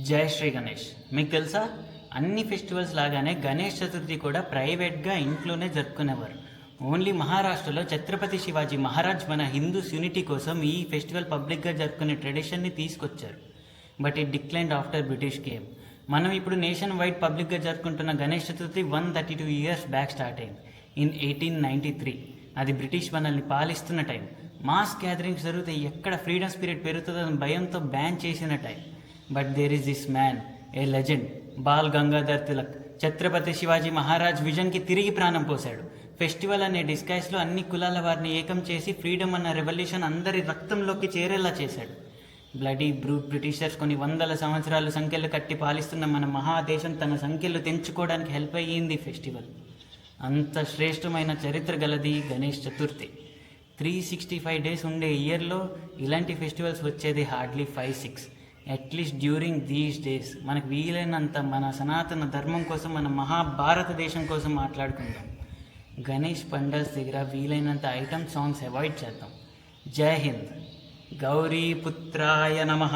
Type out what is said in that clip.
జై శ్రీ గణేష్. మీకు తెలుసా, అన్ని ఫెస్టివల్స్ లాగానే గణేష్ చతుర్థి కూడా ప్రైవేట్గా ఇంట్లోనే జరుపుకునేవారు. ఓన్లీ మహారాష్ట్రలో ఛత్రపతి శివాజీ మహారాజ్ మన హిందూస్ యూనిటీ కోసం ఈ ఫెస్టివల్ పబ్లిక్గా జరుపుకునే ట్రెడిషన్ని తీసుకొచ్చారు. But it declined after British came. మనం ఇప్పుడు నేషన్ వైడ్ పబ్లిక్గా జరుపుకుంటున్న Ganesh Chaturthi 132 years back start అయింది ఇన్ 1893. అది బ్రిటిష్ మనల్ని పాలిస్తున్న టైం. మాస్ గ్యాదరింగ్స్ జరిగితే ఎక్కడ ఫ్రీడమ్ స్పిరిట్ పెరుగుతుందని భయంతో బ్యాన్ చేసిన time. But there is this man, a legend, Bal Gangadhar Tilak. Chhatrapati Shivaji Maharaj విజన్కి తిరిగి ప్రాణం పోశాడు. ఫెస్టివల్ అనే డిస్కైజ్లో అన్ని కులాల వారిని ఏకం చేసి ఫ్రీడమ్ అన్న రెవల్యూషన్ అందరి రక్తంలోకి చేరేలా చేశాడు. బ్లడీ బ్రూట్ బ్రిటిషర్స్ కొన్ని వందల సంవత్సరాలు సంఖ్యలు కట్టి పాలిస్తున్న మన మహాదేశం తన సంఖ్యలు తెంచుకోవడానికి హెల్ప్ అయ్యింది ఫెస్టివల్. అంత శ్రేష్టమైన చరిత్ర గలది గణేష్ చతుర్థి. 365 డేస్ ఉండే ఇయర్లో ఇలాంటి ఫెస్టివల్స్ వచ్చేది hardly 5-6. At least during these days మనకు వీలైనంత మన సనాతన ధర్మం కోసం, మన మహాభారతదేశం కోసం మాట్లాడుకుందాం. గణేష్ పండల్స్ దగ్గర వీలైనంత ఐటమ్ సాంగ్స్ అవాయిడ్ చేద్దాం. జై హింద్. గౌరీ పుత్రాయ నమః.